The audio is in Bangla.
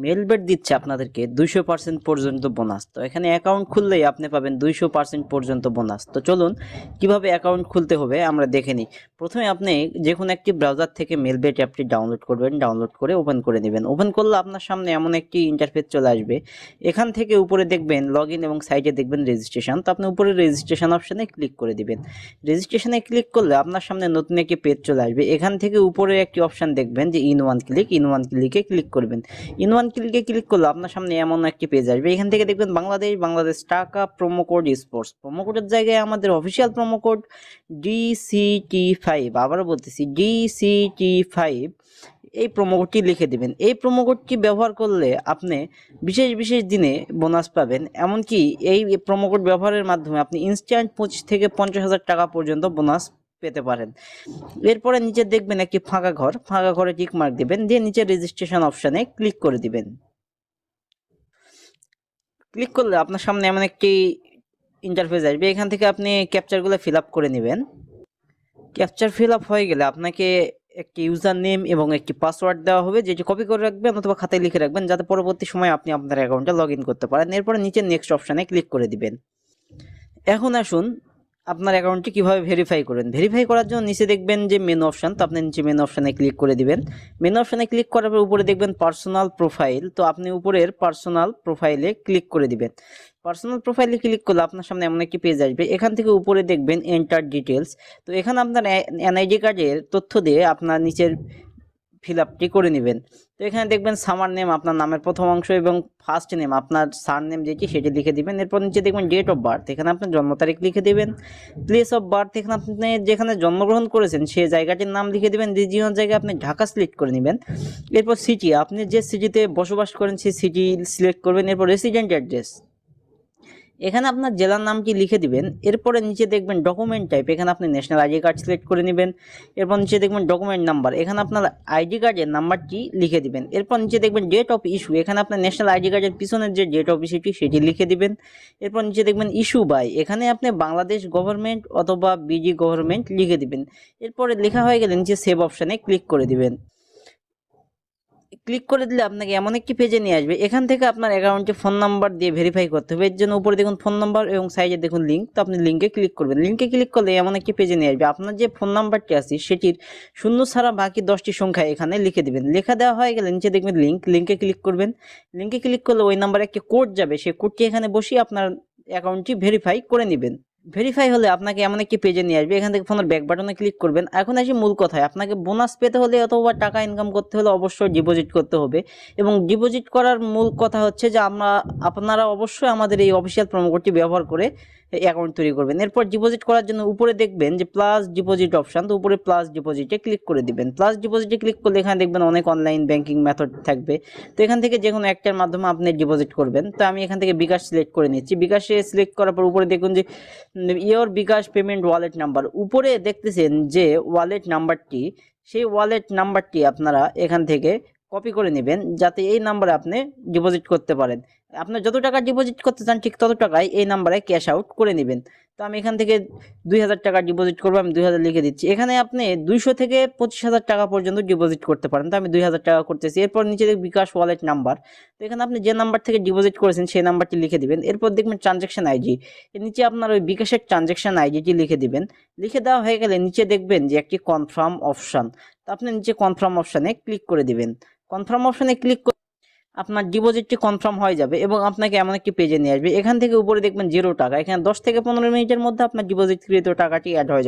মেলবেট দিচ্ছে আপনাদেরকে 200% পর্যন্ত বোনাস। তো এখানে অ্যাকাউন্ট খুললেই আপনি পাবেন 200% পর্যন্ত বোনাস। তো চলুন কিভাবে অ্যাকাউন্ট খুলতে হবে আমরা দেখে নিই। প্রথমে আপনি যে কোনো একটি ব্রাউজার থেকে মেলবেট অ্যাপটি ডাউনলোড করবেন, ডাউনলোড করে ওপেন করে নেবেন। ওপেন করলে আপনার সামনে এমন একটি ইন্টারফেস চলে আসবে। এখান থেকে উপরে দেখবেন লগ ইন এবং সাইডে দেখবেন রেজিস্ট্রেশন। তো আপনি উপরে রেজিস্ট্রেশন অপশানে ক্লিক করে দিবেন। রেজিস্ট্রেশনে ক্লিক করলে আপনার সামনে নতুন একটি পেজ চলে আসবে। এখান থেকে উপরে একটি অপশান দেখবেন যে ইন ওয়ান ক্লিকে ক্লিক করবেন। ইন ওয়ান ক্লিকে ক্লিক করলে আপনার সামনে এমন একটি পেজ আসবে। এখান থেকে দেখবেন বাংলাদেশ টাকা প্রোমো কোড স্পোর্টস। প্রোমো কোডের জায়গায় আমাদের অফিসিয়াল প্রোমো কোড DCT5, আবারও বলতেছি DCT5, এই প্রোমো কোডটি লিখে দিবেন। এই প্রোমো কোডটি ব্যবহার করলে আপনি বিশেষ দিনে বোনাস পাবেন। এমনকি এই প্রোমো কোড ব্যবহারের মাধ্যমে আপনি ইনস্ট্যান্ট 25 থেকে 50,000 টাকা পর্যন্ত বোনাস পেতে পারেন। এরপরে নিচে দেখবেন একটি ফাঁকা ঘরে টিক মার্ক দিবেন, দিয়ে নিচে রেজিস্ট্রেশন অপশানে ক্লিক করে দিবেন। ক্লিক করলে আপনার সামনে এমন একটি ইন্টারফেস আসবে। এখান থেকে আপনি ক্যাপচারগুলো ফিল আপ করে নেবেন। ক্যাপচার ফিল আপ হয়ে গেলে আপনাকে একটি ইউজার নেম এবং একটি পাসওয়ার্ড দেওয়া হবে, যেটি কপি করে রাখবেন অথবা খাতায় লিখে রাখবেন, যাতে পরবর্তী সময় আপনি আপনার অ্যাকাউন্টে লগ ইন করতে পারেন। এরপরে নিচে নেক্সট অপশানে ক্লিক করে দিবেন। এখন আসুন আপনার অ্যাকাউন্টটি কিভাবে ভেরিফাই করবেন। ভেরিফাই করার জন্য নিচে দেখবেন যে মেনু অপশান, তো আপনি নিচে মেনু অপশানে ক্লিক করে দিবেন। মেনু অপশানে ক্লিক করার পর উপরে দেখবেন পার্সোনাল প্রোফাইল, তো আপনি উপরের পার্সোনাল প্রোফাইলে ক্লিক করে দিবেন। পার্সোনাল প্রোফাইলে ক্লিক করলে আপনার সামনে এমন একটি পেজ আসবে। এখান থেকে উপরে দেখবেন এন্টার ডিটেলস, তো এখানে আপনার NID কার্ডের তথ্য দিয়ে আপনার নিচের ফিল আপটি করে নেবেন। তো এখানে দেখবেন সামার নেম আপনার নামের প্রথম অংশ এবং ফার্স্ট নেম আপনার সার নেম যেটি সেটি লিখে দিবেন। এরপর নিচে দেখবেন ডেট অফ বার্থ, এখানে আপনার জন্ম তারিখ লিখে দেবেন। প্লেস অফ বার্থ, এখানে আপনি যেখানে জন্মগ্রহণ করেছেন সেই জায়গাটির নাম লিখে দেবেন। রিজিয়ন জায়গায় আপনি ঢাকা সিলেক্ট করে নেবেন। এরপর সিটি, আপনি যে সিটিতে বসবাস করেন সেই সিটি সিলেক্ট করবেন। এরপর রেসিডেন্ট অ্যাড্রেস, এখানে আপনার জেলার নামটি লিখে দিবেন। এরপরে নিচে দেখবেন ডকুমেন্ট টাইপ, এখানে আপনি ন্যাশনাল ID কার্ড সিলেক্ট করে নেবেন। এরপর নিচে দেখবেন ডকুমেন্ট নাম্বার, এখানে আপনার ID কার্ডের নাম্বারটি লিখে দিবেন। এরপর নিচে দেখবেন ডেট অফ ইস্যু, এখানে আপনার ন্যাশনাল ID কার্ডের পিছনের যে ডেট অফ ইস্যুটি সেটি লিখে দিবেন। এরপর নিচে দেখবেন ইস্যু বাই, এখানে আপনি বাংলাদেশ গভর্নমেন্ট অথবা BG গভর্নমেন্ট লিখে দিবেন। এরপরে লেখা হয়ে গেলে নিচে সেভ অপশানে ক্লিক করে দিবেন। ক্লিক করে দিলে আপনাকে এমন একটি পেজে নিয়ে আসবে। এখান থেকে আপনার অ্যাকাউন্টে ফোন নাম্বার দিয়ে ভেরিফাই করতে হবে। এর জন্য উপরে দেখুন ফোন নাম্বার এবং সাইডে দেখুন লিঙ্ক, তো আপনি লিঙ্কে ক্লিক করবেন। লিঙ্কে ক্লিক করলে এমন একটি পেজে নিয়ে আসবে। আপনার যে ফোন নাম্বারটি আছে সেটির শূন্য ছাড়া বাকি 10টি সংখ্যা এখানে লিখে দিবেন। লেখা দেওয়া হয়ে গেলে নিচে দেখবেন লিঙ্কে ক্লিক করবেন। লিঙ্কে ক্লিক করলে ওই নাম্বারে একটি কোড যাবে, সেই কোডটি এখানে বসিয়ে আপনার অ্যাকাউন্টটি ভেরিফাই করে নেবেন। ভেরিফাই হলে আপনাকে এমন একটি পেজে নিয়ে আসবে। এখান থেকে ফোনের ব্যাক বাটনে ক্লিক করবেন। এখন আসি মূল কথায়, আপনাকে বোনাস পেতে হলে অথবা টাকা ইনকাম করতে হলে অবশ্যই ডিপোজিট করতে হবে। এবং ডিপোজিট করার মূল কথা হচ্ছে যে আপনারা অবশ্যই আমাদের এই অফিসিয়াল প্রোমো কোডটি ব্যবহার করে অ্যাকাউন্ট তৈরি করবেন। এরপর ডিপোজিট করার জন্য উপরে দেখবেন যে প্লাস ডিপোজিট অপশান, তো উপরে প্লাস ডিপোজিটে ক্লিক করে দিবেন। প্লাস ডিপোজিটে ক্লিক করলে এখানে দেখবেন অনেক অনলাইন ব্যাংকিং মেথড থাকবে, তো এখান থেকে যে কোনো একটার মাধ্যমে আপনি ডিপোজিট করবেন। তো আমি এখান থেকে বিকাশ সিলেক্ট করে নিচ্ছি। বিকাশে সিলেক্ট করার পর উপরে দেখুন যে your bKash payment wallet number, উপরে দেখতেছেন যে ওয়ালেট নাম্বারটি, সেই ওয়ালেট নাম্বারটি আপনারা এখান থেকে কপি করে নেবেন, যাতে এই নাম্বারে আপনি ডিপোজিট করতে পারেন। আপনার যত টাকা ডিপোজিট করতে চান ঠিক তত টাকায় এই নাম্বারে ক্যাশ আউট করে নেবেন। তো আমি এখান থেকে 2000 টাকা ডিপোজিট করবো, আমি 2000 লিখে দিচ্ছি। এখানে আপনি 200 থেকে 25,000 টাকা পর্যন্ত ডিপোজিট করতে পারেন, তো আমি 2000 টাকা করতেছি। এরপর নিচে বিকাশ ওয়ালেট নাম্বার, তো এখানে আপনি যে নাম্বার থেকে ডিপোজিট করেছেন সেই নাম্বারটি লিখে দিবেন। এরপর দেখবেন ট্রানজ্যাকশন আইডি, এর নিচে আপনার ওই বিকাশের ট্রানজ্যাকশন আইডিটি লিখে দিবেন। লিখে দেওয়া হয়ে গেলে নিচে দেখবেন যে একটি কনফার্ম অপশান, তো আপনি নিচে কনফার্ম অপশানে ক্লিক করে দিবেন। কনফার্ম অপশানে ক্লিক করে আপনার ডিপোজিটটি কনফার্ম হয়ে যাবে এবং আপনাকে এমন একটি পেজে নিয়ে আসবে। এখান থেকে উপরে দেখবেন 0 টাকা, এখানে 10 থেকে 15 মিনিটের মধ্যে আপনার ডিপোজিটকৃত টাকাটি অ্যাড হয়ে যাবে।